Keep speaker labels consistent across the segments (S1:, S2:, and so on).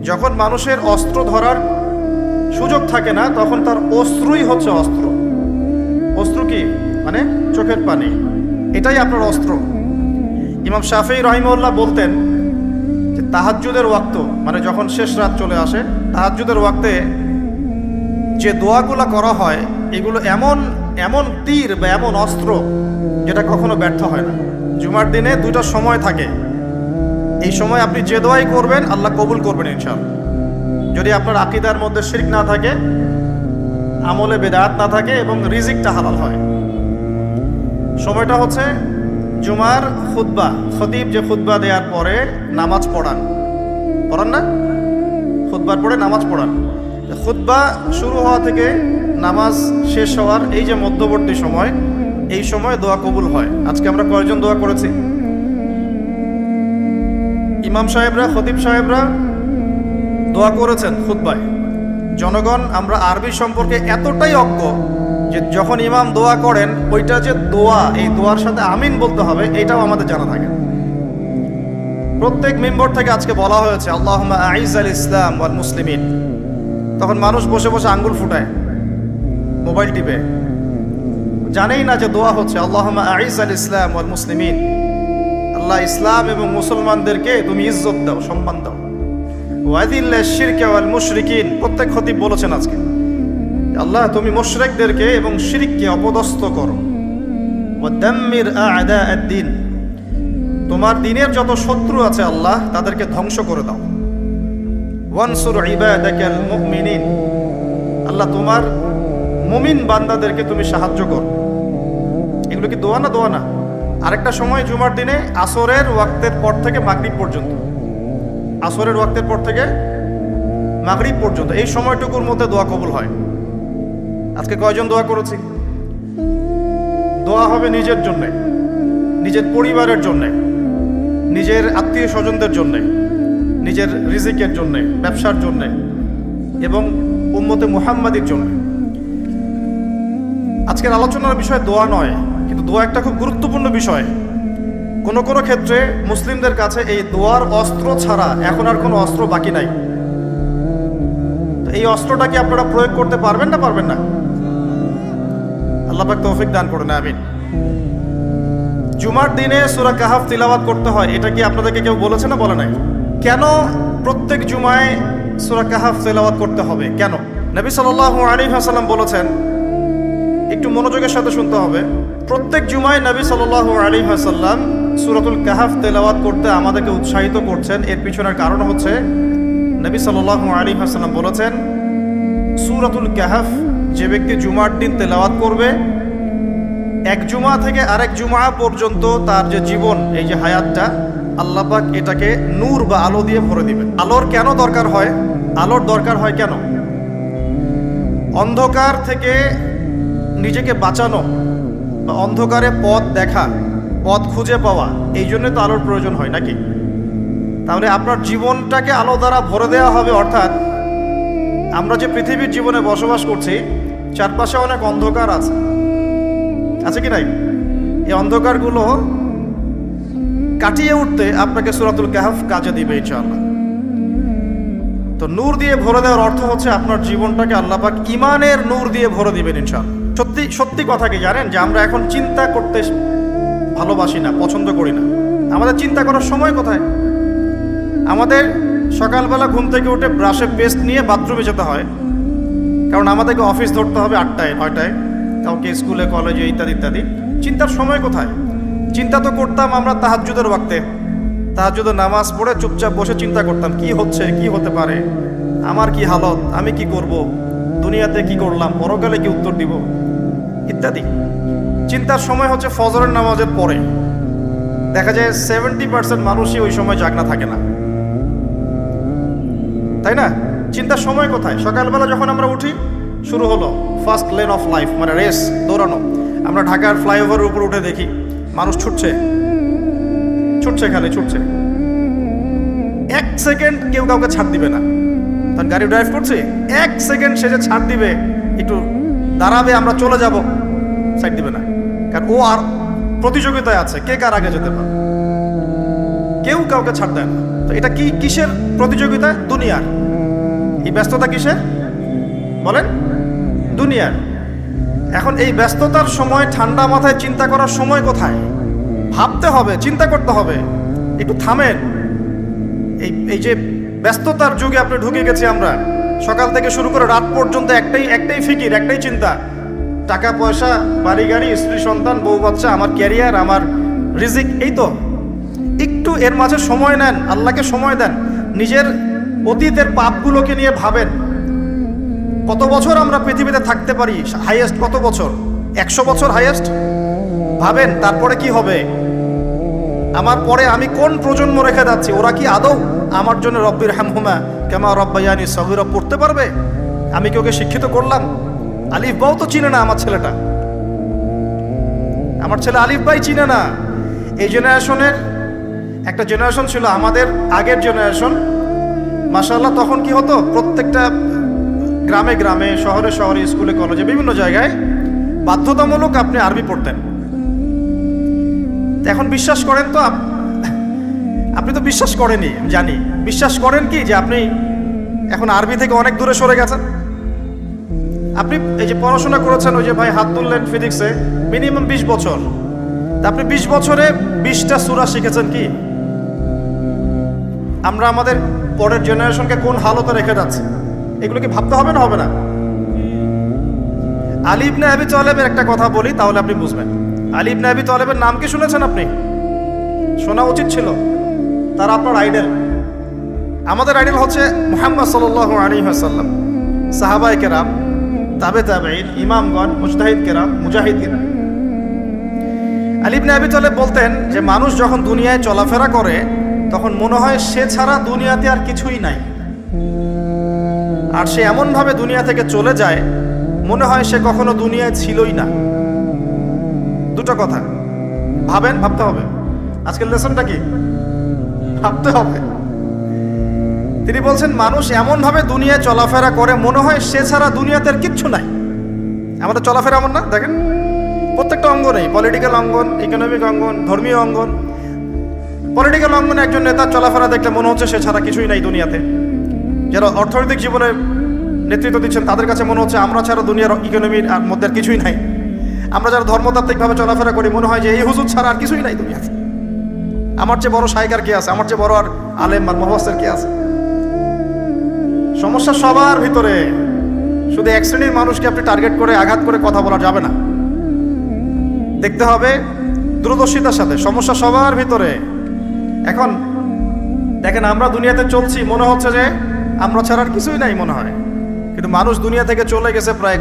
S1: যখন মানুষের অস্ত্র ধরার সুযোগ থাকে না, তখন তার অস্ত্রই হচ্ছে অস্ত্র। অস্ত্র কি মানে চোখের পানি, এটাই আপনার অস্ত্র। ইমাম শাফিঈ রাহিমাহুল্লাহ বলতেন যে তাহাজ্জুদের ওয়াক্ত, মানে যখন শেষ রাত চলে আসে, তাহাজ্জুদের ওয়াক্তে যে দোয়াগুলো করা হয় এগুলো এমন এমন তীর বা এমন অস্ত্র যেটা কখনো ব্যর্থ হয় না। জুমার দিনে দুইটা সময় থাকে, এই সময় আপনি যে দোয়াই করবেন আল্লাহ কবুল করবেন ইনশাআল্লাহ, যদি আপনার আকীদার মধ্যে শিরক না থাকে, আমলে বেদাত না থাকে এবং রিজিকটা হালাল হয়। সময়টা হচ্ছে জুমার খুতবা, খতিব যে খুতবা দেওয়ার পরে নামাজ পড়ান না, খুতবার পরে নামাজ পড়ান। খুতবা শুরু হওয়া থেকে নামাজ শেষ হওয়ার এই যে মধ্যবর্তী সময়, এই সময় দোয়া কবুল হয়। আজকে আমরা কয়েকজন দোয়া করেছি? ইমাম সাহেবরা, খতিব সাহেবরা দোয়া করেছেন খুতবায়। জনগণ আমরা আরবি সম্পর্কে এতটাই অজ্ঞ যে যখন ইমাম দোয়া করেন ওইটা যে দোয়া, এই দোয়ার সাথে আমিন বলতে হবে এটাও আমাদের জানা থাকে। প্রত্যেক মিম্বর থেকে আজকে বলা হয়েছে আল্লাহুম্মা আইজ্জাল ইসলাম ওয়াল মুসলিমিন, তখন মানুষ বসে বসে আঙ্গুল ফুটায়, মোবাইল টিপে, জানেই না যে দোয়া হচ্ছে আল্লাহুম্মা আইজ্জাল ইসলাম ওয়াল মুসলিমিন, আল্লাহ ইসলাম এবং মুসলমানদেরকে তুমি ইজ্জত দাও, সম্মান দাও। ওয়াদিল্লাশ শিরকা ওয়াল মুশরিকিন, প্রত্যেক খতিব বলেছেন আজকে আল্লাহ তুমি মুশরিকদেরকে এবং শিরককে অপদস্থ করো। ওয়াদাম্মির আ'দা আদ-দ্বীন, তোমার দ্বীনের যত শত্রু আছে আল্লাহ তাদেরকে ধ্বংস করে দাও। ওয়ানসুর ইবাদাকাল মুমিনিন, আল্লাহ তোমার মুমিন বান্দাদেরকে তুমি সাহায্য করো। এগুলো কি দোয়া না? দোয়া না। আরেকটা সময় জুমার দিনে আসরের ওয়াক্তের পর থেকে মাগরিব পর্যন্ত, আসরের ওয়াক্তের পর থেকে মাগরিব পর্যন্ত এই সময়টুকুর মধ্যে দোয়া কবুল হয়। আজকে কয়জন দোয়া করেছি? দোয়া হবে নিজের জন্যে, নিজের পরিবারের জন্যে, নিজের আত্মীয় স্বজনদের জন্যে, নিজের রিজিকের জন্যে, ব্যবসার জন্যে এবং উম্মতে মুহাম্মাদির জন্য। আজকের আলোচনার বিষয় দোয়া নয়, কিন্তু দোয়া একটা খুব গুরুত্বপূর্ণ বিষয়। কোনো কোনো ক্ষেত্রে মুসলিমদের কাছে এই দোয়ার অস্ত্র ছাড়া এখন আর কোনো অস্ত্র বাকি নাই। এই অস্ত্রটা কি আপনারা প্রয়োগ করতে পারবেন না পারবেন না? আল্লাহ পাক তৌফিক দান করুন, আমিন। জুমার দিনে সূরা কাহাফ তিলাওয়াত করতে হয়, এটা কি আপনাদেরকে কেউ বলেছে না বলে নাই? কেন প্রত্যেক জুমায় সূরা কাহাফ তিলাওয়াত করতে হবে? কেন? নবী সাল্লাল্লাহু আলাইহি ওয়াসাল্লাম বলেছেন, একটু মনোযোগের সাথে শুনতে হবে। প্রত্যেক জুমায় নবী সাল্লাল্লাহু আলাইহি ওয়াসাল্লাম সূরাতুল কাহাফ তেলাওয়াত করতে আমাদেরকে উৎসাহিত করছেন। এর পিছনের কারণ হচ্ছে নবী সাল্লাল্লাহু আলাইহি ওয়াসাল্লাম বলেছেন, সূরাতুল কাহাফ যে ব্যক্তি জুমার দিন তেলাওয়াত করবে, এক জুমা থেকে আরেক জুমা পর্যন্ত তার যে জীবন, এই যে হায়াতটা, আল্লাহ পাক এটাকে নূর বা আলো দিয়ে ভরে দিবেন। আলোর কেন দরকার হয়? আলোর দরকার হয় কেন? অন্ধকার থেকে নিজেকে বাঁচানো বা অন্ধকারে পথ দেখা, পথ খুঁজে পাওয়া, এই জন্য তো আলোর প্রয়োজন হয় নাকি? তাহলে আপনার জীবনটাকে আলো দ্বারা ভরে দেওয়া হবে। অর্থাৎ আমরা যে পৃথিবীর জীবনে বসবাস করছি, চারপাশে অনেক অন্ধকার আছে কি নাই? এই অন্ধকারগুলো কাটিয়ে উঠতে আপনাকে সূরাতুল কাহাফ কাজে দিবে ইনশাআল্লাহ। তো নূর দিয়ে ভরে দেওয়ার অর্থ হচ্ছে আপনার জীবনটাকে আল্লাহ পাক ঈমানের নূর দিয়ে ভরে দিবেন ইনশাআল্লাহ। সত্যি কথা কি জানেন যে আমরা এখন চিন্তা করতে ভালোবাসি না, পছন্দ করি না। আমাদের চিন্তা করার সময় কোথায়? আমাদের সকালবেলা ঘুম থেকে উঠে ব্রাশে পেস্ট নিয়ে বাথরুমে যেতে হয়, কারণ আমাদেরকে অফিস ধরতে হবে 8টায় 9টায়, কাউকে স্কুলে কলেজে ইত্যাদি ইত্যাদি। চিন্তার সময় কোথায়? চিন্তা তো করতাম আমরা তাহাজ্জুদের ওয়াক্তে, তাহাজ্জুদের নামাজ পড়ে চুপচাপ বসে চিন্তা করতাম কি হচ্ছে, কি হতে পারে, আমার কি হালত, আমি কি করব, দুনিয়াতে কি করলাম, পরকালে কি উত্তর দিব ইত্যাদি। চিন্তার সময় হচ্ছে ফজরের নামাজের পরে। দেখা যায় 70% মানুষই ওই সময় জাগনা থাকে না, তাই না? চিন্তার সময় কোথায়? সকালবেলা যখন আমরা উঠি, শুরু হলো ফার্স্ট লেন অফ লাইফ, মানে রেস, দৌড়ানো। আমরা ঢাকার ফ্লাইওভারের উপর উঠে দেখি মানুষ ছুটছে, খালি ছুটছে। 1 সেকেন্ড কেউ কাউকে ছাড় দিবে না। তখন গাড়ি ড্রাইভ করছে, 1 সেকেন্ড সে যে ছাড় দিবে, একটু দাঁড়াবে, আমরা চলে যাব, সাইড দিবে না। কারণ ও আর প্রতিযোগিতায় আছে, কে কার আগে যেতে পারে। কেউ কাউকে ছাড় দেয় না। তো এটা কি কিসের প্রতিযোগিতা? দুনিয়ার। এই ব্যস্ততা কিসের বলেন? দুনিয়ার। এখন এই ব্যস্ততার সময় ঠান্ডা মাথায় চিন্তা করার সময় কোথায়? ভাবতে হবে, চিন্তা করতে হবে। একটু থামেন। এই যে ব্যস্ততার যুগে আপনি ঢুকে গেছি আমরা, সকাল থেকে শুরু করে রাত পর্যন্ত একটাই ফিকির, একটাই চিন্তা, টাকা পয়সা, বাড়ি গাড়ি, স্ত্রী সন্তান, বউ বাচ্চা, আমার ক্যারিয়ার, আমার রিজিক, এই তো। একটু এর মাঝে সময় নেন, আল্লাহকে সময় দেন, নিজের অতীতের পাপগুলোকে নিয়ে ভাবেন। কত বছর আমরা পৃথিবীতে থাকতে পারি? হাইয়েস্ট কত বছর? 100 বছর হাইয়েস্ট। ভাবেন তারপরে কি হবে? আমার পরে আমি কোন প্রজন্ম রেখে যাচ্ছি? ওরা কি আদৌ আমার জন্য রব্বির হামহুমা কামা রব্বায়ানি সগীরা পড়তে পারবে? আমি কি ওকে শিক্ষিত করলাম? আলিফ বাও তো চিনে না আমার ছেলেটা, আমার ছেলে আলিফ বাই চিনে না। এই জেনারেশনের একটা জেনারেশন ছিল, আমাদের আগের জেনারেশন, মাশাআল্লাহ। তখন কি হতো? প্রত্যেকটা গ্রামে গ্রামে, শহরে শহরে, স্কুলে কলেজে, বিভিন্ন জায়গায় বাধ্যতামূলক আপনি আরবি পড়তেন। এখন বিশ্বাস করেন তো? আপনি তো বিশ্বাস করেনই, জানি। বিশ্বাস করেন কি যে আপনি এখন আরবি থেকে অনেক দূরে সরে গেছেন? আপনি এই যে পড়াশোনা করেছেন, ওই যে ভাই হাত তুললেন ফিজিক্সে, মিনিমাম 20 বছর। তা আপনি 20 বছরে 20টা সূরা শিখেছেন কি? আমরা আমাদের পরের জেনারেশনকে কোন হালতে রেখে যাচ্ছি, এগুলো কি ভাবতে হবে না? হবে না? আলী ইবনে আবি তালেবের একটা কথা বলি, তাহলে আপনি বুঝবেন। আলী ইবনে আবি তালেবের নাম কি শুনেছেন আপনি? শোনা উচিত ছিল। তারা আপনার আইডল। আমাদের আইডল হচ্ছে মুহাম্মদ সাল্লাল্লাহু আলাইহি ওয়াসাল্লাম, সাহাবায়ে কেরাম, তাবেঈন, ইমামগণ, মুজতাহিদ কেরাম, মুজাহিদ কেরাম। আলী ইবনে আবি তালেব বলতেন যে মানুষ যখন দুনিয়ায় চলাফেরা করে তখন মনে হয় সে ছাড়া দুনিয়াতে আর কিছুই নাই, আর সে এমনভাবে দুনিয়া থেকে চলে যায় মনে হয় সে কখনো দুনিয়ায় ছিলই না। দুটো কথা ভাবেন, ভাবতে হবে। আজকের লেসনটা কি? ভাবতে হবে। তিনি বলছেন মানুষ এমনভাবে দুনিয়ায় চলাফেরা করে মনে হয় সে ছাড়া দুনিয়াতে আর কিচ্ছু নাই। আমাদের চলাফেরা এমন না? দেখেন প্রত্যেকটা অঙ্গনেই, পলিটিক্যাল অঙ্গন, ইকোনমিক অঙ্গন, ধর্মীয় অঙ্গন। পলিটিক্যাল অঙ্গনে একজন নেতার চলাফেরা দেখলে মনে হচ্ছে সে ছাড়া কিছুই নাই দুনিয়াতে। যারা অর্থনৈতিক জীবনে নেতৃত্ব দিচ্ছেন তাদের কাছে মনে হচ্ছে আমরা ছাড়া দুনিয়ার ইকোনমির আর মধ্যে আর কিছুই নাই। আমরা যারা ধর্মতাত্ত্বিকভাবে চলাফেরা করি মনে হয় যে এই হুজুর ছাড়া আর কিছুই নাই দুনিয়াতে। আমার চেয়ে বড় শায়খ আর কে আছে? আমার চেয়ে বড় আর আলেম আর মুফাসসির কে আছে? সমস্যা সবার ভিতরে। শুধু এক শ্রেণীর মানুষকে আপনি টার্গেট করে আঘাত করে কথা বলা যাবে না। দেখতে হবে দূরদর্শিতার সাথে, সমস্যা সবার ভিতরে। এখন দেখেন আমরা দুনিয়াতে চলছি, মনে হচ্ছে যে আমরা ছাড়া আর কিছুই নাই মনে হয়, কিন্তু মানুষ দুনিয়া থেকে চলে গেছে। প্রায়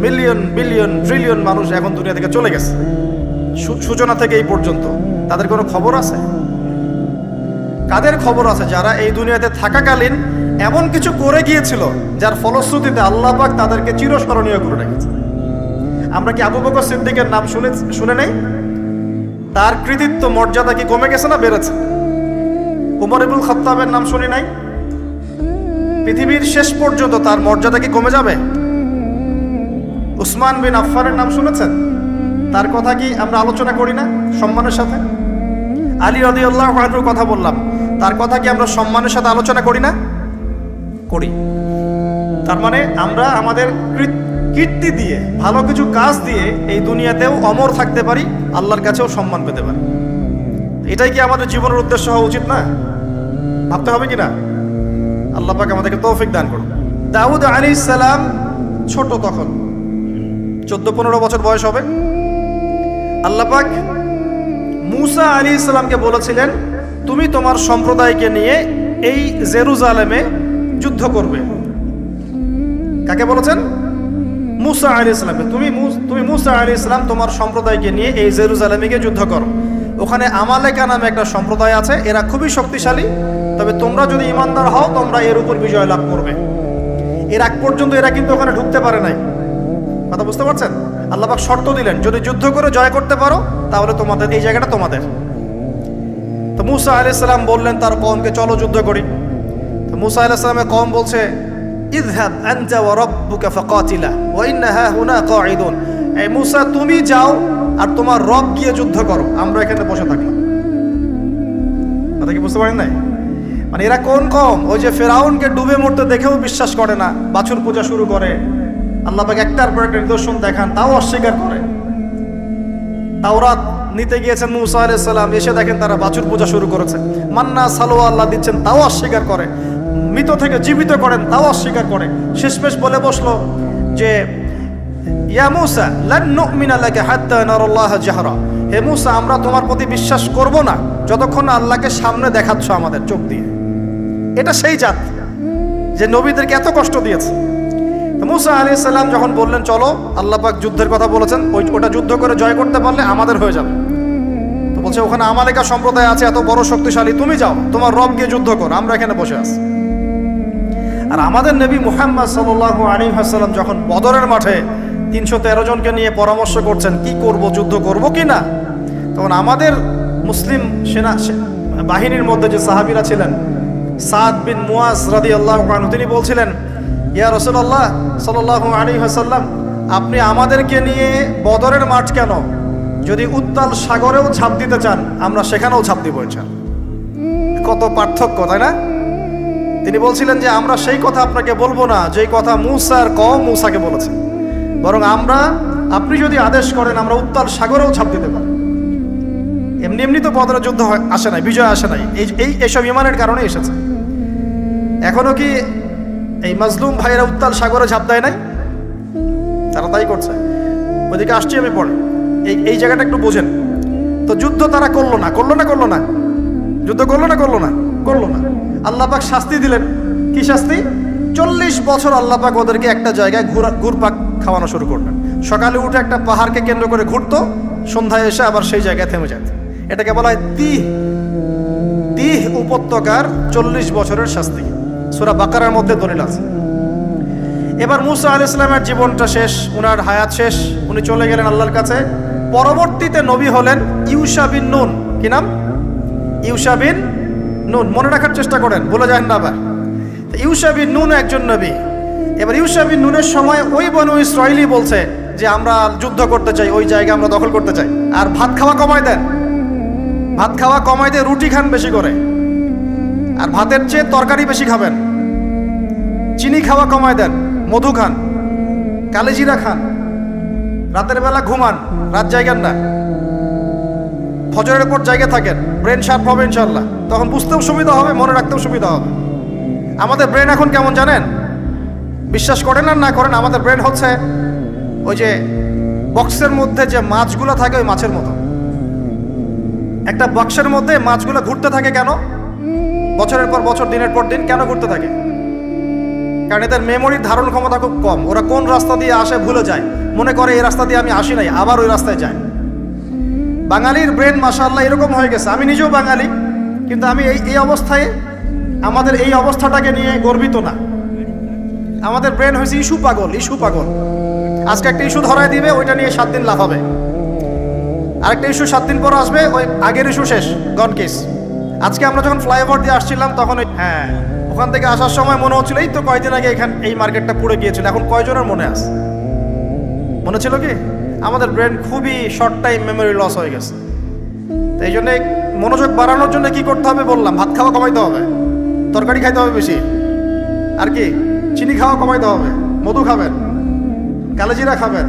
S1: মিলিয়ন, বিলিয়ন, ট্রিলিয়ন মানুষ এখন দুনিয়া থেকে চলে গেছে। সূচনা থেকে এই পর্যন্ত তাদের কোনো খবর আছে? কাদের খবর আছে? যারা এই দুনিয়াতে থাকাকালীন এমন কিছু করে গিয়েছিল যার ফলশ্রুতিতে আল্লাহ পাক তাদেরকে চিরস্মরণীয় করে রেখেছে। আমরা কি আবু বকর সিদ্দিকের নাম শুনে নেই? তার কৃতিত্ব মর্যাদা কি কমে গেছে না বেড়েছে? উমর ইবনুল খাত্তাবের নাম শুনি নাই? পৃথিবীর শেষ পর্যন্ত তার মর্যাদা কি কমে যাবে? উসমান বিন আফফানের নাম শুনেছেন? তার কথা কি আমরা আলোচনা করি না সম্মানের সাথে? আলী রাদিয়াল্লাহু আনহুর কথা বললাম, তার কথা কি আমরা সম্মানের সাথে আলোচনা করি না? করি। তার মানে আমরা আমাদের কীর্তি দিয়ে, ভালো কিছু কাজ দিয়ে এই দুনিয়াতেও অমর থাকতে পারি, আল্লাহর কাছেও সম্মান পেতে পারি। এটাই কি আমাদের জীবনের উদ্দেশ্য হওয়া উচিত না? ভাবতে হবে কি না? আল্লাহ পাক আমাদেরকে তৌফিক দান করুন। দাউদ আলাইহিস সালাম ছোট, তখন 14-15 বছর বয়স হবে। আল্লাহ পাক মূসা আলাইহিস সালামকে বলেছিলেন তুমি তোমার সম্প্রদায়কে নিয়ে এই জেরুজালেমে যুদ্ধ করবে। কাকে বলেছেন? মূসা আলাইহিস সালামকে। তুমি মূসা আলাইহিস সালাম তোমার সম্প্রদায়কে নিয়ে এই জেরুজালেমে গিয়ে যুদ্ধ করো। ওখানে আমালেকা নামে একটা সম্প্রদায় আছে, এরা খুবই শক্তিশালী, তবে তোমরা যদি ইমানদার হও তোমরা এর উপর বিজয় লাভ করবে। এর আগ পর্যন্ত এরা কিন্তু ওখানে ঢুকতে পারে নাই। কথা বুঝতে পারছেন? আল্লাহ পাক শর্ত দিলেন যদি যুদ্ধ করে জয় করতে পারো তাহলে তোমাদের এই জায়গাটা তোমাদের। তো মূসা আলাইহিস সালাম বললেন তার কওমকে চলো যুদ্ধ করি। তো মূসা আলাইহিস সালামের কওম বলছে ইযহাব আনতা ওয়া রাব্বুকা ফাকাতিলা ওয়া ইন্না হাহুনা কাঈদুন। এই মূসা তুমি যাও আর তোমার রব গিয়ে যুদ্ধ করো, আমরা এখানে বসে থাকলাম। কথা কি বুঝতে পারেন নাই? মানে এরা কোন কম? ওই যে ফেরাউনকে ডুবে মরতে দেখেও বিশ্বাস করে না, বাছুর পূজা শুরু করে, আল্লাহ পাক একটার পর একটা নিদর্শন দেখান, তাও অস্বীকার করে। তাওরাত নিতে গিয়েছেন মুসা আলাইহিস সালাম, এসে দেখেন তারা বাছুর পূজা শুরু করেছে। মান্না সালোয়া আল্লাহ দিচ্ছেন, তাও অস্বীকার করে। মৃত থেকে জীবিত করেন, তাও অস্বীকার করে। শেষমেশ বলে বসলো যে ইয়া মুসা লান নুমিনা লাকা হাত্তা নারাল্লাহ জাহরা, হে মুসা আমরা তোমার প্রতি বিশ্বাস করব না যতক্ষণ না আল্লাহকে সামনে দেখাচ্ছ আমাদের চোখ দিয়ে। এটা সেই জাত যে নবীদেরকে এত কষ্ট দিয়েছে। মুসা আলাইহিস সালাম যখন বললেন চলো, আল্লাহ পাক যুদ্ধের কথা বলেছেন, ওটা যুদ্ধ করে জয় করতে পারলে আমাদের হয়ে যাবে। তো বলছে ওখানে আমালেকা সম্প্রদায় আছে এত বড় শক্তিশালী, তুমি যাও তোমার রব গিয়ে যুদ্ধ করো, আমরা এখানে বসে আছি। আর আমাদের নবী মুহাম্মদ সাল্লাল্লাহু আলাইহি ওয়াসাল্লাম যখন বদরের মাঠে 313 জনকে নিয়ে পরামর্শ করছেন কি করব, যুদ্ধ করব কি না, তখন আমাদের মুসলিম সেনা বাহিনীর মধ্যে যে সাহাবীরা ছিলেন, সাদ বিন মুয়াজ রাদিয়াল্লাহু আনহু, তিনি বলছিলেন ইয়া রাসূলুল্লাহ সাল্লাল্লাহু আলাইহি ওয়াসাল্লাম আপনি আমাদেরকে নিয়ে বদরের মাঠ কেন, যদি উত্তাল সাগরেও ঝাঁপ দিতে চান আমরা সেখানেও ঝাঁপ দিব ইনশাআল্লাহ। কত পার্থক্য, তাই না? তিনি বলছিলেন যে আমরা সেই কথা আপনাকে বলবো না যেই কথা মুসার কওম মুসাকে বলেছে, বরং আপনি যদি আদেশ করেন আমরা উত্তাল সাগরেও ঝাঁপ দিতে পারি। এমনি এমনি তো বদরের যুদ্ধ আসে নাই, বিজয় আসে নাই, এইসব ইমানের কারণে এসেছে। এখনো কি এই মাজলুম ভাইয়েরা উত্তাল সাগরে ঝাঁপ দেয় নাই? তারা তাই করছে। ওইদিকে আসছি আমি পরে, এই জায়গাটা একটু বোঝেন। তো যুদ্ধ তারা করলো না, যুদ্ধ করলো না। আল্লাহ পাক শাস্তি দিলেন। কি শাস্তি? 40 বছর আল্লাহ পাক ওদেরকে একটা জায়গায় ঘুরপাক খাওয়ানো শুরু করলেন। সকালে উঠে একটা পাহাড়কে কেন্দ্র করে ঘুরতো, সন্ধ্যায় এসে আবার সেই জায়গায় থেমে যেত। এটাকে বলা হয় তিহ উপত্যকার 40 বছরের শাস্তি। সূরা বাকারার মধ্যে দলিল আছে। এবার মুসা আলাইহিস সালামের জীবনটা শেষ, উনার হায়াত শেষ, উনি চলে গেলেন আল্লাহর কাছে। পরবর্তীতে নবী হলেন ইউশা বিন নুন। কি নাম? ইউশা বিন নুন। মনে রাখার চেষ্টা করেন, ভুলে যান না আবার। ইউশা বিন নুন একজন নবী। এবার ইউশা বিন নুনের সময় ওই বনু ইসরাইলি বলছে যে আমরা যুদ্ধ করতে চাই, ওই জায়গা আমরা দখল করতে চাই। আর ভাত খাওয়া কমায় দেন, রুটি খান বেশি করে, আর ভাতের চেয়ে তরকারি বেশি খাবেন। চিনি খাওয়া কমায় দেন, মধু খান, কালিজিরা খান, রাতের বেলা ঘুমান, রাত জায়গার না, ফজরের পর জায়গা থাকেন, ব্রেন শার্প হবে ইনশাল্লাহ। তখন বুঝতেও সুবিধা হবে, মনে রাখতেও সুবিধা হবে। আমাদের ব্রেন এখন কেমন জানেন? বিশ্বাস করেন আর না করেন, আমাদের ব্রেন হচ্ছে ওই যে বক্সের মধ্যে যে মাছগুলো থাকে ওই মাছের মতো। একটা বক্সের মধ্যে মাছগুলো ঘুরতে থাকে কেন? বছরের পর বছর, দিনের পর দিন কেন ঘুরতে থাকে? কারণ এদের মেমোরির ধারণ ক্ষমতা খুব কম। ওরা কোন রাস্তা দিয়ে আসে ভুলে যায়, মনে করে এই রাস্তা দিয়ে আমি আসি নাই, আবার ওই রাস্তায় যায়। বাঙালির ব্রেন মাশাআল্লাহ এরকম হয়ে গেছে। আমি নিজেও বাঙালি, কিন্তু আমি এই অবস্থায়, আমাদের এই অবস্থাটাকে নিয়ে গর্বিত না। আমাদের ব্রেন হয়েছে ইস্যু পাগল। আজকে একটা ইস্যু ধরায় দিবে, ওইটা নিয়ে 7 দিন লাফাবে। আরেকটা ইস্যু 7 দিন পর আসবে, ওই আগের ইস্যু শেষ, গন কেস। আজকে আমরা যখন ফ্লাইওভার দিয়ে আসছিলাম তখন ওখান থেকে আসার সময় মনে হচ্ছিল এই তো কয়দিন আগে এই মার্কেটটা পুড়ে গিয়েছিল। এখন কয়জনের মনে আছে? মনে ছিল কি? আমাদের ব্রেন খুবই শর্ট টাইম মেমোরি লস হয়ে গেছে। তো এই জন্যে মনোযোগ বাড়ানোর জন্য কি করতে হবে বললাম, ভাত খাওয়া কমাইতে হবে, তরকারি খাইতে হবে বেশি, আর কি চিনি খাওয়া কমাইতে হবে, মধু খাবেন, কালেজিরা খাবেন,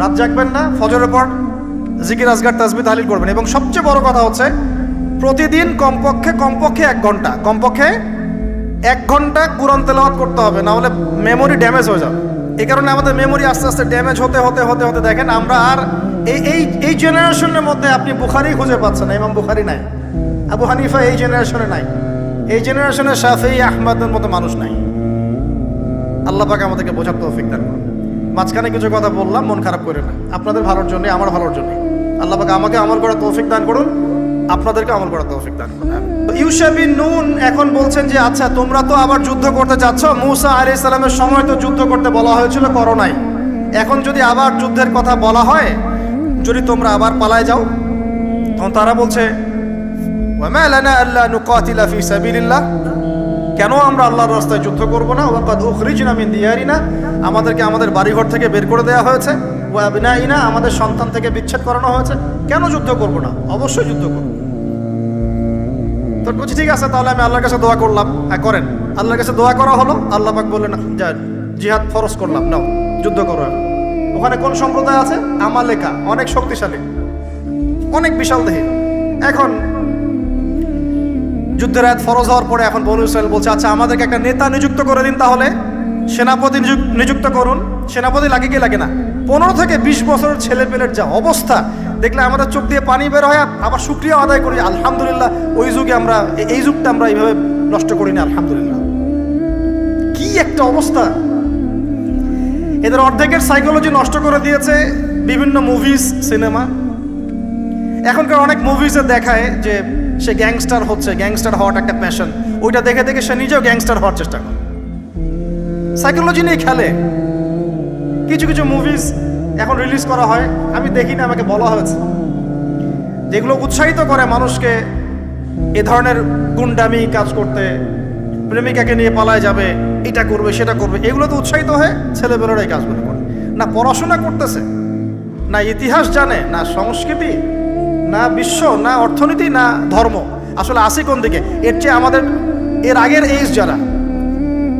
S1: রাত জাগবেন না, ফজরের পর জিকির আজগার তাসবিহ তাহলিল করবেন। এবং সবচেয়ে বড় কথা হচ্ছে প্রতিদিন কমপক্ষে 1 ঘন্টা কুরআন তেলাওয়াত করতে হবে, না হলে মেমোরি ড্যামেজ হয়ে যাবে। এই কারণে আমাদের মেমোরি আস্তে আস্তে ড্যামেজ হতে দেখেন আমরা আর এই জেনারেশনের মধ্যে আপনি বুখারি খুঁজে পাচ্ছেন না। ইমাম বুখারি নাই, আবু হানিফা এই জেনারেশনে নাই, এই জেনারেশনে শাফিঈ আহমদের মতো মানুষ নাই। আল্লাহ পাক আমাদেরকে বোঝার তৌফিক দান করুন। মাঝখানে কিছু কথা বললাম, মন খারাপ করে না, আপনাদের ভালোর জন্য, আমার ভালোর জন্য। আল্লাহ পাক আমাকে আমল করার তৌফিক দান করুন, আপনাদেরকে আমল করার তৌফিক দান করুন। ইউশা বিন নুন এখন বলছেন যে আচ্ছা তোমরা তো আবার যুদ্ধ করতে যাচ্ছ, মুসা আলাইহিস সালামের সময় তো যুদ্ধ করতে বলা হয়েছিল, করো নাই। এখন যদি আবার যুদ্ধের কথা বলা হয়, যদি তোমরা আবার পালায় যাও, তখন তারা বলছে ওয়ামা লানা আল্লা নুকাতিলা ফি সাবিলিল্লাহ, কেন আমরা আল্লাহর রাস্তায় যুদ্ধ করব না? ওয়াকাদ উখরিজনা মিন দিয়ারিনা, আমাদেরকে আমাদের বাড়িঘর থেকে বের করে দেওয়া হয়েছে, ওয়া আবনাইনা, আমাদের সন্তান থেকে বিচ্ছেদ করানো হয়েছে, কেন যুদ্ধ করব না? অবশ্যই যুদ্ধ করব। তো বলছি ঠিক আছে, তাহলে আমি আল্লাহর কাছে দোয়া করলাম। হ্যাঁ করেন। আল্লাহর কাছে দোয়া করা হলো, আল্লাহ পাক বললেন যা জিহাদ ফরজ করলাম, নাও যুদ্ধ করো। ওখানে কোন সম্প্রদায় আছে? আমালেকা, অনেক শক্তিশালী, অনেক বিশাল দেহী। এখন যুদ্ধের আয়াত ফরজ হওয়ার পরে এখন বনু ইসরাইল বলছে আচ্ছা আমাদেরকে একটা নেতা নিযুক্ত করে দিন, তাহলে সেনাপতি নিযুক্ত করুন। সেনাপতি লাগে কি লাগে না? 15 থেকে 20 বছরের ছেলে পেলের যা অবস্থা দেখলে আমাদের চোখ দিয়ে পানি বের হয়। আবার শুকরিয়া আদায় করি আলহামদুলিল্লাহ, ওই যুগে আমরা, এই যুগটা আমরা এইভাবে নষ্ট করি না, আলহামদুলিল্লাহ। কি একটা অবস্থা! এদের অর্ধেকের সাইকোলজি নষ্ট করে দিয়েছে বিভিন্ন মুভিজ, সিনেমা। এখনকার অনেক মুভিজে দেখায় যে সে গ্যাংস্টার হচ্ছে, গ্যাংস্টার হওয়াটা একটা প্যাশন। ওইটা দেখে দেখে সে নিজেও গ্যাংস্টার হওয়ার চেষ্টা করে, সাইকোলজি নিয়ে খেলে। কিছু কিছু মুভিজ এখন রিলিজ করা হয়, আমি দেখি না, আমাকে বলা হয়েছে, যেগুলো উৎসাহিত করে মানুষকে এ ধরনের গুন্ডামি কাজ করতে, প্রেমিকাকে নিয়ে পালায় যাবে, এটা করবে সেটা করবে, এগুলো তো উৎসাহিত হয়ে ছেলেবেলেরা এই কাজগুলো করে। না পড়াশোনা করতেছে, না ইতিহাস জানে, না সংস্কৃতি, না বিশ্ব, না অর্থনীতি, না ধর্ম। আসলে আসি কোন দিকে? এর চেয়ে আমাদের এর আগের এইজ যারা,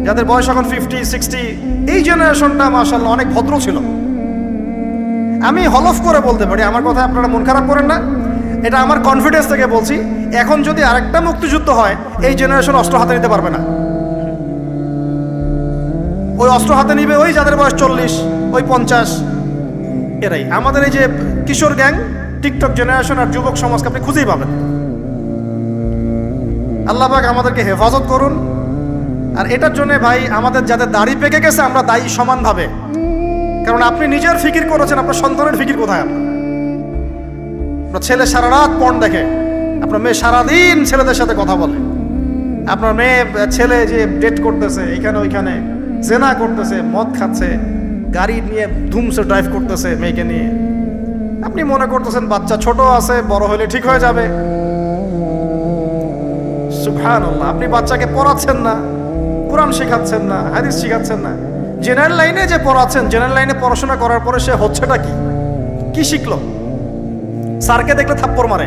S1: যাদের বয়স এখন 50, 60, এই জেনারেশনটা মাশাআল্লাহ অনেক ভদ্র ছিল। আমি হলফ করে বলতে পারি, আমার কথা আপনারা মন খারাপ করেন না, এটা আমার কনফিডেন্স থেকে বলছি, এখন যদি আরেকটা মুক্তিযুদ্ধ হয় এই জেনারেশন অস্ত্র হাতে নিতে পারবে না। ওই অস্ত্র হাতে নিবে ওই যাদের বয়স 40, ওই 50, এরাই। আমাদের এই যে কিশোর গ্যাং, টিকটক জেনারেশন আর যুবক সমাজকে আপনি খুঁজেই পাবেন। আল্লাহ পাক আমাদেরকে হেফাজত করুন। আর এটার জন্য ভাই আমাদের যাদের দাড়ি পেকে গেছে আমরা দায়ী সমানভাবে, কারণ আপনি নিজের ফিকির করেছেন, আপনার সন্তানের ফিকির কোথায়? আপনার ছেলে সারা রাত পর্ন দেখে, আপনার মেয়ে সারাদিন ছেলেদের সাথে কথা বলে, আপনার মেয়ে ছেলে যে ডেট করতেছে এখানে ওইখানে, জেনা করতেছে, মদ খাচ্ছে, গাড়ি নিয়ে ধুমসে ড্রাইভ করতেছে মেয়েকে নিয়ে। আপনি মনে করতেছেন বাচ্চা ছোট আছে, বড় হলে ঠিক হয়ে যাবে। সুবহানাল্লাহ, আপনি বাচ্চাকে পড়াচ্ছেন না, কোরআন শেখাচ্ছেন না, হাদিস শেখাচ্ছেন না। জেনারেল লাইনে যে পড়াচ্ছেন, জেনারেল লাইনে পড়াশোনা করার পরে সে হচ্ছেটা কি? কি শিখলো? স্যারকে দেখলে থাপ্পড় মারে।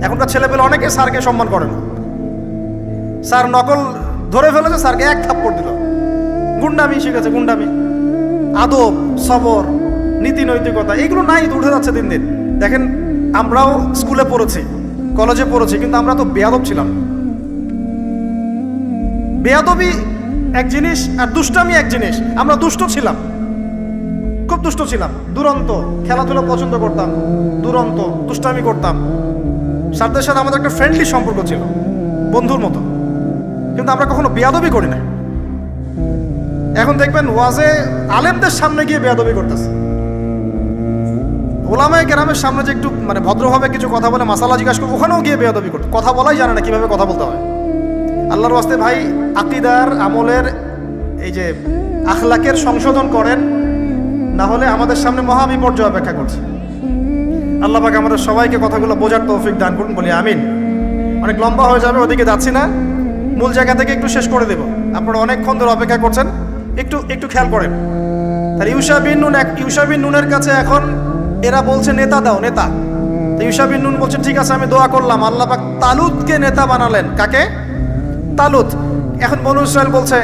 S1: এখনকার ছেলেপেলে অনেকে স্যারকে সম্মান করে না। স্যার নকল ধরে ফেলেছে, স্যারকে এক থাপ্পড় দিল। গুন্ডামি শিখেছে, গুন্ডামি। আদব, সবর, নীতি নৈতিকতা এগুলো নাই, উঠে যাচ্ছে দিন দিন। দেখেন আমরাও স্কুলে পড়েছি, কলেজে পড়েছি, কিন্তু আমরা তো বেয়াদব ছিলাম। বেয়াদবি এক জিনিস আর দুষ্টামি এক জিনিস। আমরা দুষ্ট ছিলাম, খুব দুষ্ট ছিলাম, দুরন্ত। খেলাধুলা পছন্দ করতাম, দুরন্ত, দুষ্টামি করতাম। স্যারদের সাথে আমাদের একটা ফ্রেন্ডলি সম্পর্ক ছিল, বন্ধুর মতো। কিন্তু আমরা কখনো বেয়াদবি করি না। এখন দেখবেন ওয়াজে আলেমদের সামনে গিয়ে বেয়াদবি করতেছে। ওলামায়ে কেরামের সামনে যে একটু মানে ভদ্রভাবে কিছু কথা বলে মাসালা জিজ্ঞাসা করবো, ওখানেও গিয়ে বেয়াদবি করতে, কথা বলাই জানে না কিভাবে কথা বলতে হয়। আল্লাহর ওয়াস্তে ভাই আকীদার আমলের এই যে আখলাকের সংশোধন করেন, না হলে আমাদের সামনে মহা বিপর্যয় অপেক্ষা করছে। আল্লাহ পাক আমাদের সবাইকে কথাগুলো বোঝার তৌফিক দান করুন, বলি আমিন। অনেক লম্বা হয়ে যাবে, ওদিকে যাচ্ছি না, মূল জায়গা থেকে একটু শেষ করে দেব। আপনারা অনেকক্ষণ ধরে অপেক্ষা করছেন, একটু খেয়াল করেন। তাহলে ইউশা বিন নুনের কাছে এখন এরা বলছে নেতা দাও, নেতা। তো ইউশা বিন নুন বলছেন ঠিক আছে আমি দোয়া করলাম। আল্লাহ পাক তালুতকে নেতা বানালেন। কাকে? তালুত। এখন বনু ইসরাইল বলছে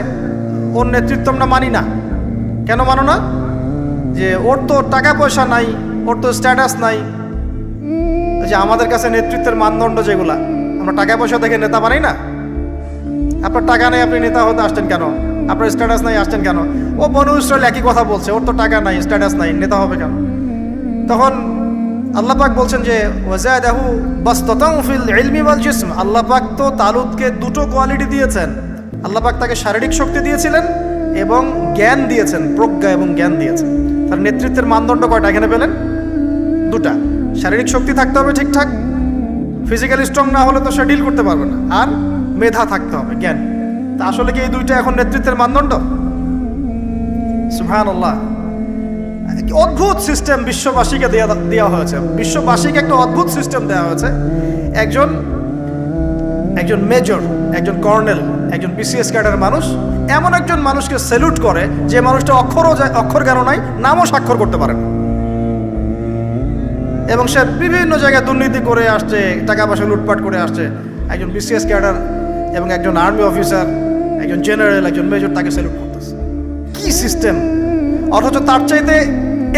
S1: ওর নেতৃত্ব আমরা মানি না। কেন মানো না? যে ওর তো টাকা পয়সা নাই, ওর তো স্ট্যাটাস নাই। যে আমাদের কাছে নেতৃত্বের মানদণ্ড যেগুলা, আমরা টাকা পয়সা দেখে নেতা বানাই না। আপনার টাকা নেই, আপনি নেতা হতে আসছেন কেন? আপনার স্ট্যাটাস নাই, আসছেন কেন? ও বনু ইসরাইল একই কথা বলছে, ওর তো টাকা নাই, স্ট্যাটাস নাই, নেতা হবে কেন? তখন আল্লাহ পাক বলছেন যে ওয়াজাদাহু বাসতাতান ফিল ইলমি ওয়াল জিসম। আল্লাহ পাক তো তালুতকে দুটো কোয়ালিটি দিয়েছেন। আল্লাহ পাক তাকে শারীরিক শক্তি দিয়েছিলেন এবং জ্ঞান দিয়েছেন, প্রজ্ঞা এবং জ্ঞান দিয়েছেন। তার নেতৃত্বের মানদণ্ড কয়টা এখানে পেলেন? দুটা। শারীরিক শক্তি থাকতে হবে ঠিকঠাক, ফিজিক্যালি স্ট্রং না হলে তো সে ডিল করতে পারবে না, আর মেধা থাকতে হবে, জ্ঞান। তা আসলে কি এই দুইটা এখন নেতৃত্বের মানদণ্ড? সুবহানাল্লাহ। অদ্ভুত সিস্টেম বিশ্ববাসীকে দেওয়া হয়েছে। বিশ্ববাসীকে একটা অদ্ভুত সিস্টেম দেওয়া হয়েছে। একজন মেজর, একজন কর্নেল, একজন বিসিএস ক্যাডার মানুষ এমন একজন মানুষকে স্যালুট করে যে মানুষটা অক্ষর জ্ঞান নাই, নামও স্বাক্ষর করতে পারে না, এবং সে বিভিন্ন জায়গায় দুর্নীতি করে আসছে, টাকা পয়সা লুটপাট করে আসছে। একজন বিসিএস ক্যাডার এবং একজন আর্মি অফিসার, একজন জেনারেল, একজন মেজর তাকে স্যালুট করতেছে। কি সিস্টেম! অথচ তার চাইতে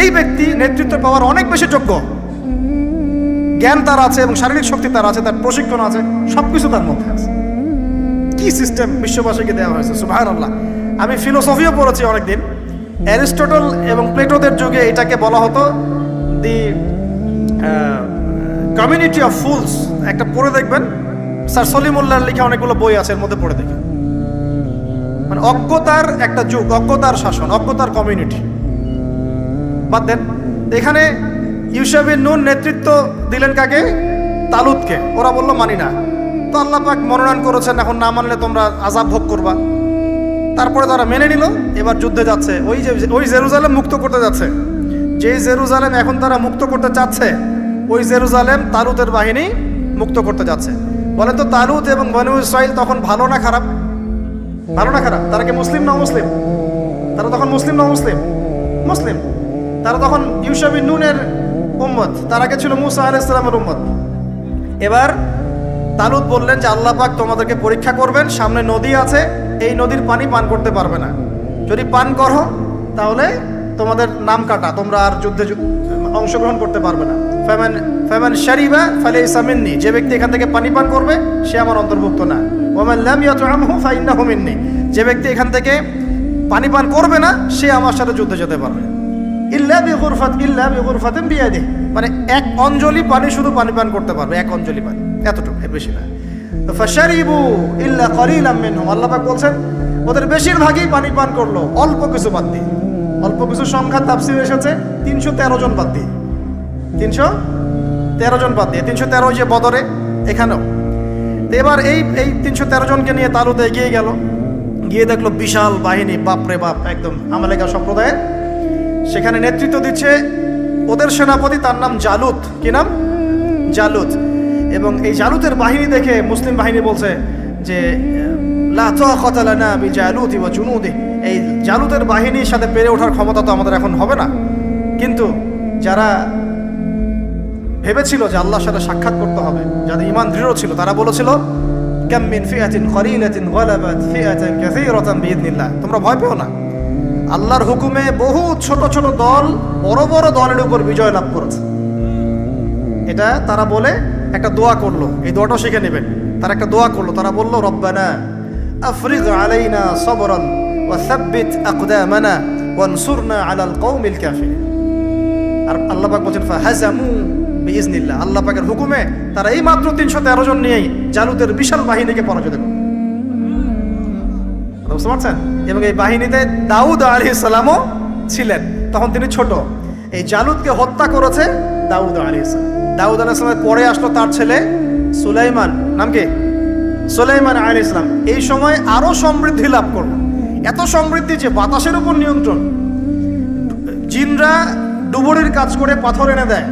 S1: এই ব্যক্তি নেতৃত্ব পাওয়ার অনেক বেশি যোগ্য। জ্ঞান তার আছে এবং শারীরিক শক্তি তার আছে, তার প্রশিক্ষণ আছে, সবকিছু তার মধ্যে আছে। কি সিস্টেম বিশ্ববাসীকে দেওয়া হয়েছে! সুবহানাল্লাহ। আমি ফিলোসফিও পড়েছি অনেকদিন। অ্যারিস্টটল এবং প্লেটোদের যুগে এটাকে বলা হতো দি কমিউনিটি অফ ফুলস। একটা পড়ে দেখবেন, স্যার সলিমুল্লাহর লেখা অনেকগুলো বই আছে, এর মধ্যে পড়ে দেখেন। মানে অজ্ঞতার একটা যুগ, অজ্ঞতার শাসন, অজ্ঞতার কমিউনিটি। বাদ দেন, এখানে ইউশা বিন নুন নেতৃত্ব দিলেন কাকে? তালুতকে। ওরা বলল মানি না। তো আল্লাহ পাক মনোনয়ন করেছেন, এখন না মানলে তোমরা আযাব ভোগ করবা। তারপরে তারা মেনে নিল, এবার যুদ্ধে যাচ্ছে। ওই জেরুজালেম মুক্ত করতে যাচ্ছে। যেই জেরুজালেম এখন তারা মুক্ত করতে চাচ্ছে, ওই জেরুজালেম তালুতের বাহিনী মুক্ত করতে যাচ্ছে। বলেন তো, তালুত এবং বনু ইসরাইল তখন ভালো না খারাপ? ভালো না খারাপ? তারা কি মুসলিম না মুসলিম? তারা তখন মুসলিম না মুসলিম? মুসলিম। তারা তখন ইউশা বিন নুনের উম্মত, তার আগে ছিল মুসা আলাইহিস সালামের উম্মত। এবার তালুত বললেন যে আল্লাহ পাক তোমাদেরকে পরীক্ষা করবেন, সামনে নদী আছে, এই নদীর পানি পান করতে পারবে না। যদি পান করো তাহলে তোমাদের নাম কাটা, তোমরা আর যুদ্ধে অংশগ্রহণ করতে পারবে না। ফামান শারিবা ফালাইসা মিন্নি, যে ব্যক্তি এখান থেকে পানি পান করবে সে আমার অন্তর্ভুক্ত না। ওয়ামান লাম ইয়াতআমহু ফাইন্নাহু মিন্নি, যে ব্যক্তি এখান থেকে পানি পান করবে না সে আমার সাথে যুদ্ধে যেতে পারবে। ইল্লা বিগুরফাতিন বিয়াদিহি, মানে এক অঞ্জলি পানি শুধু পানি পান করতে পারবে, এক অঞ্জলি পানি, এতটুকু, এর বেশি না। তো ফাশারিবু ইল্লা কলিলাম মিনহুম, আল্লাহ পাক বলছেন ওদের বেশিরভাগই পানি পান করলো, অল্প কিছু বাদ দিয়ে। অল্প কিছু সংখ্যা তাফসীরে এসেছে 313 জন বাদ দিয়ে, 313 জন বাদ দিয়ে, 313 যে বদরে, এখানেও। তো এবার এই 313 জনকে নিয়ে তালুত এগিয়ে গেল, গিয়ে দেখলো বিশাল বাহিনী, বাপরে বাপ, একদম আমালেকা সম্প্রদায়ের। সেখানে নেতৃত্ব দিচ্ছে ওদের সেনাপতি, তার নাম জালুত। কি নাম? জালুত। এবং এই জালুতের বাহিনী দেখে মুসলিম বাহিনী বলছে যে লা তাকাতা লানা বিজালুতি ওয়া জুনুদিহি, এই জালুতের বাহিনীর সাথে পেরে ওঠার ক্ষমতা তো আমাদের এখন হবে না। কিন্তু যারা ভেবেছিল যে আল্লাহর সাথে সাক্ষাৎ করতে হবে, যাদের ঈমান দৃঢ় ছিল, তারা বলেছিল কাম মিন ফিআতিন কলিলাতিন গালাবাত ফিআতান কাসীরাতান বিইذনিল্লাহ, তোমরা ভয় পেও না, আল্লাহর হুকুমে বহু ছোট ছোট দল বড় বড় দলের উপর বিজয় লাভ করেছে। এটা তারা বলে একটা দোয়া করলো, এই দোয়াটাও শিখে নেবেন। তারা একটা দোয়া করলো, তারা বলল রব্বানা আফরিগ আলাইনা সাবরান ওয়া সাব্বিত আকদামানা ওয়ানসুরনা আলাল কওমিল কাফিরিন। আর আল্লাহ পাক বলেন ফাহাজামু বিইذনিল্লাহ, আল্লাহ পাকের হুকুমে তারা এই মাত্র 313 জন নিয়েই জালুতের বিশাল বাহিনীকে পরাজিত করল। বুঝতে পারছেন? এবং এই বাহিনীতে দাউদ আলাইহিস সালামও ছিলেন, তখন তিনি ছোট। এই জালুতকে হত্যা করেছে দাউদ আলাইহিস সালাম। দাউদ আলাইহিস সালামের পরে আসলো তার ছেলে সুলাইমান, নাম কি? সুলাইমান আলাইহিস সালাম। এই সময় আরো সমৃদ্ধি লাভ করলো, এত সমৃদ্ধি যে বাতাসের উপর নিয়ন্ত্রণ। জিনরা ডুবুরির কাজ করে পাথর এনে দেয়,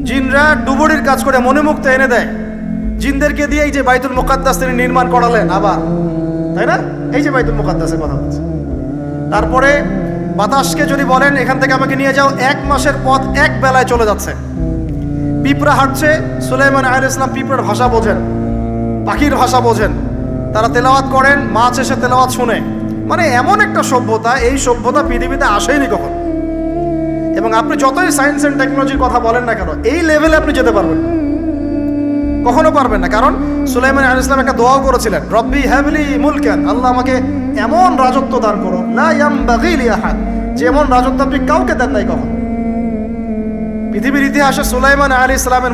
S1: জিনরা ডুবুরির কাজ করে মণিমুক্তা এনে দেয়। জিনদেরকে দিয়ে এই যে বাইতুল মুকাদ্দাস তিনি নির্মাণ করালেন আবার, তাই না? এই যে বাইতুল মুকাদ্দাসের কথা বলছে। তারপরে বাতাসকে যদি বলেন এখান থেকে আমাকে নিয়ে যাও, 1 মাসের পথ এক বেলায় চলে যাচ্ছে। পিঁপড়া হাঁটছে, সুলাইমান আলাইহিস সালাম পিঁপড়ার ভাষা বোঝেন, পাখির ভাষা বোঝেন। তারা তেলাওয়াত করেন, মাছ এসে তেলাওয়াত শুনে। মানে এমন একটা সভ্যতা, এই সভ্যতা পৃথিবীতে আসেনি কখন। এবং আপনি যতই সায়েন্স অ্যান্ড টেকনোলজির কথা বলেন না কেন, এই লেভেলে আপনি যেতে পারবেন না, কখনো পারবেন না। কারণ সুলাইমান আলাইহিস সালাম একটা দোয়াও করেছিলেন, রব্বি হাবলি মুলকান, আল্লাহ আমাকে এমন রাজত্ব দান করো, লা ইয়ামবাগি লি আহাদ, যে এমন রাজত্ব আপনি কাউকে দেন নাই কখন। পৃথিবীর ইতিহাসে সুলাইমান আলাইহিস সালামের